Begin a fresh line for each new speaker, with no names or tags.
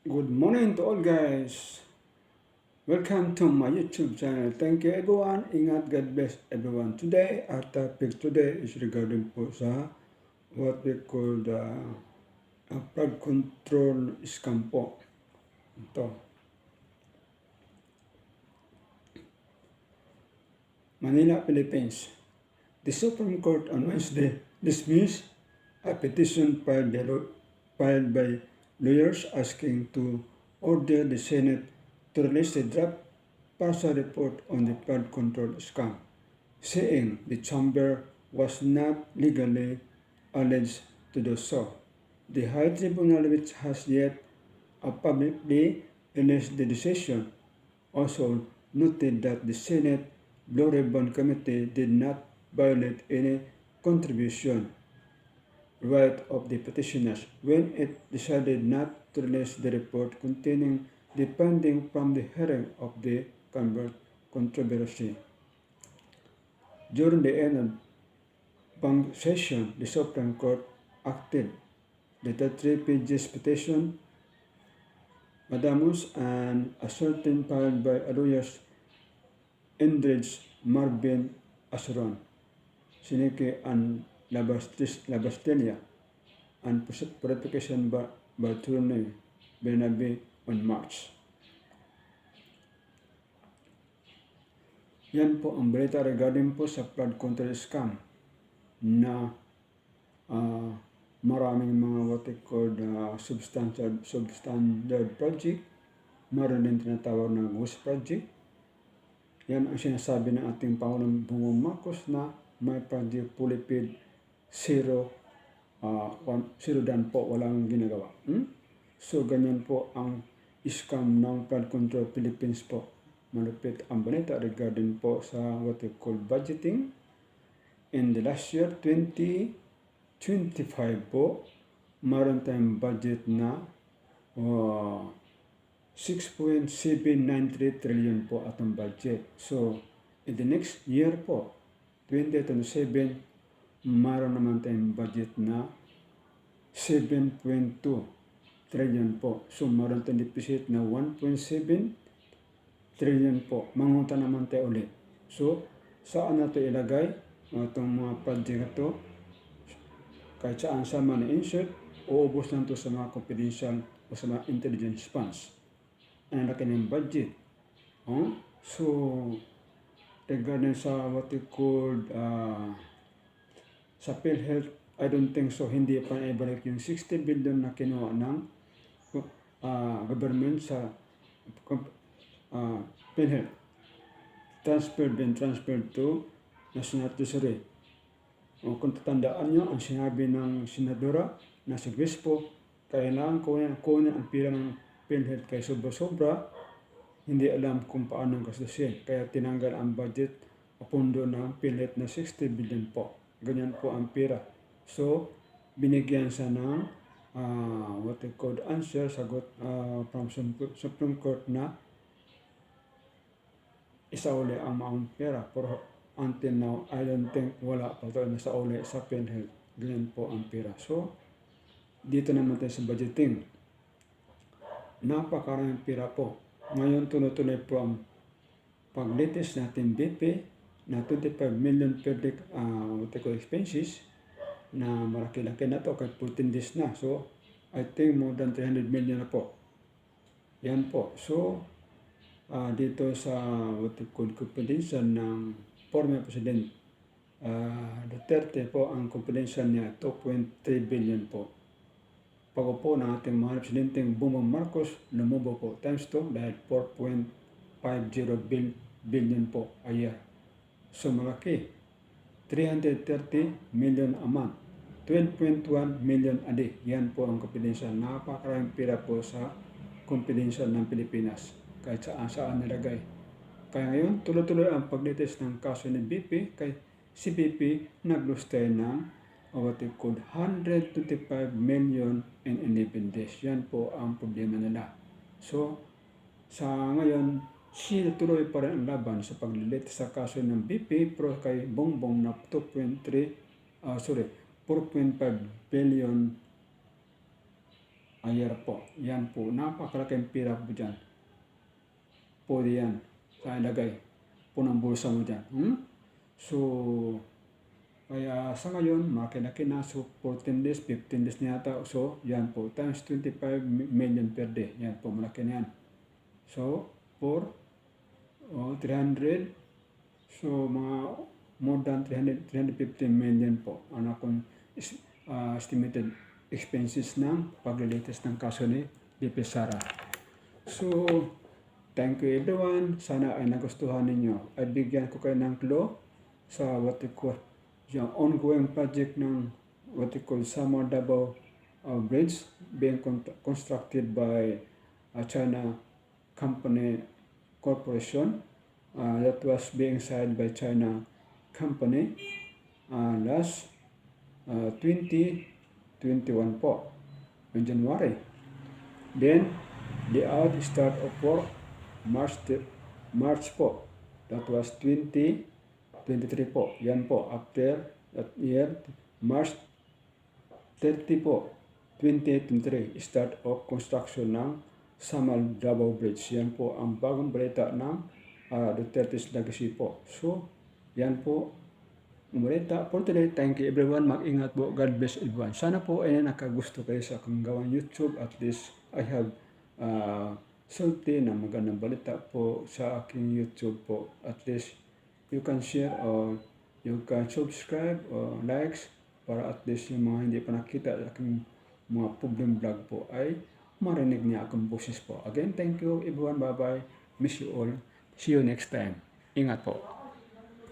Good morning to all guys. Welcome to my YouTube channel. Thank you everyone. Ingat, God bless everyone. Today, our topic today is regarding po sa what we call the flood control scam po. Ito. Manila, Philippines. The Supreme Court on Wednesday dismissed a petition filed by lawyers asking to order the Senate to release the draft partial report on the flood control scam, saying the chamber was not legally alleged to do so. The High Tribunal, which has yet publicly released the decision, also noted that the Senate Blue Ribbon Committee did not violate any contribution right of the petitioners when it decided not to release the report containing the finding from the hearing of the controversy. During the end of Bang session, the Supreme Court acted the 3 pages petition Madamus and a certain filed by lawyers Indridge Marvin Asuron, Sinike and Labastelia, and purification Bartolome Bernabe on March. Yan po ang balita regarding po sa flood control scam na maraming mga what they called substandard project, meron din tinatawag na ghost project. Yan ang sinasabi ng ating Pangulong Bongbong Marcos na may project fully paid, zero dan po, walang ginagawa. So, ganyan po ang scam ng Flood Control Philippines po. Malupit ang balita regarding po sa what we call budgeting. In the last year, 2025 po, maroon tayong budget na 6.793 trillion po atong budget. So, in the next year po, 2027, maroon naman tayong budget na 7.2 trillion po. So, maroon tayong deficit na 1.7 trillion po. Mangunta naman tayo ulit. So, saan na ito ilagay? Itong mga project na ito, kahit saan sa mga na-insert, uubos lang ito sa mga confidential o sa mga intelligence funds. Ang laki ng budget. So, regarding sa what we called sa PhilHealth, I don't think so. Hindi pa naibalik yung 60 billion na kinuha ng government sa PhilHealth. Transferred to National Treasury. Kung tatandaan nyo, ang sinabi ng senadora na si Grispo, kailangan kunin ang pira ng PhilHealth kay sobra-sobra, hindi alam kung paano gastusin. Kaya tinanggal ang budget o pondo ng PhilHealth na 60 billion po. Ganyan po ang pira. So, binigyan siya ng what we call answer, sagot from Supreme Court na isauli ang maong pera. Pero until now, I don't think wala pa ito na sauli sa PhilHealth. Ganyan po ang pera. So, dito naman tayo sa budgeting. Napakaraming pira po. Ngayon tuloy-tuloy po ang pag-latest natin BP na 25 million public expenses na malaki-laki na to kahit 14 days na. So, I think more than 300 million na po. Yan po. So, dito sa what we call confidential ng former President Duterte po, ang confidential niya 2.3 billion po. Pag po ng ating mga Presidenteng Bongbong Marcos, lumubo po times 2 dahil 4.50 billion po a year. So malaki, 330 million a month, 12.1 million a day. Yan po ang confidential. Napakaraming pira po sa confidential ng Pilipinas, kahit saan nilagay. Kaya ngayon, tuloy-tuloy ang pag-latest ng kaso ni BP, kay si BP naglustay ng what we called 125 million in 11 days. Yan po ang problema nila. So, sa ngayon, sila tuloy pa rin ang laban sa paglilit sa kaso ng BP pro kay Bongbong na 4.5 billion a year po. Yan po, napakalaking pira po dyan. Pwede yan sa ilagay po ng bulsa mo dyan. So, kaya sa ngayon, makina-kina. So, 14 days, 15 days na yata. So, yan po, times 25 million per day. Yan po, malaki na yan. So, for 300, so mga more than 350 million po ang akong estimated expenses ng paglilitis ng kaso ni VP Sara. So, thank you everyone. Sana ay nagustuhan ninyo. Ay bigyan ko kayo ng clue sa what we call yung ongoing project ng what we call Samar Davao Bridge being constructed by China Company Corporation. That was being signed by China Company last 2021 po, in January. Then, the start of work March po. That was 2023 po. Yan po, after that year, March 30 po, 2023, start of construction ng Samar Davao Bridge. Yan po ang bagong balita ng Duterte's Legacy po. So, yan po ang balita for today. Thank you everyone. Mag-ingat po. God bless everyone. Sana po ay nakagusto kayo sa akong gawang YouTube. At least I have salty na magandang balita po sa aking YouTube po. At least you can share or you can subscribe or likes para at least yung mga hindi pa nakita sa aking mga problem vlog po ay marinig niya akong boses po. Again, thank you everyone. Bye-bye. Miss you all. See you next time. Ingat po.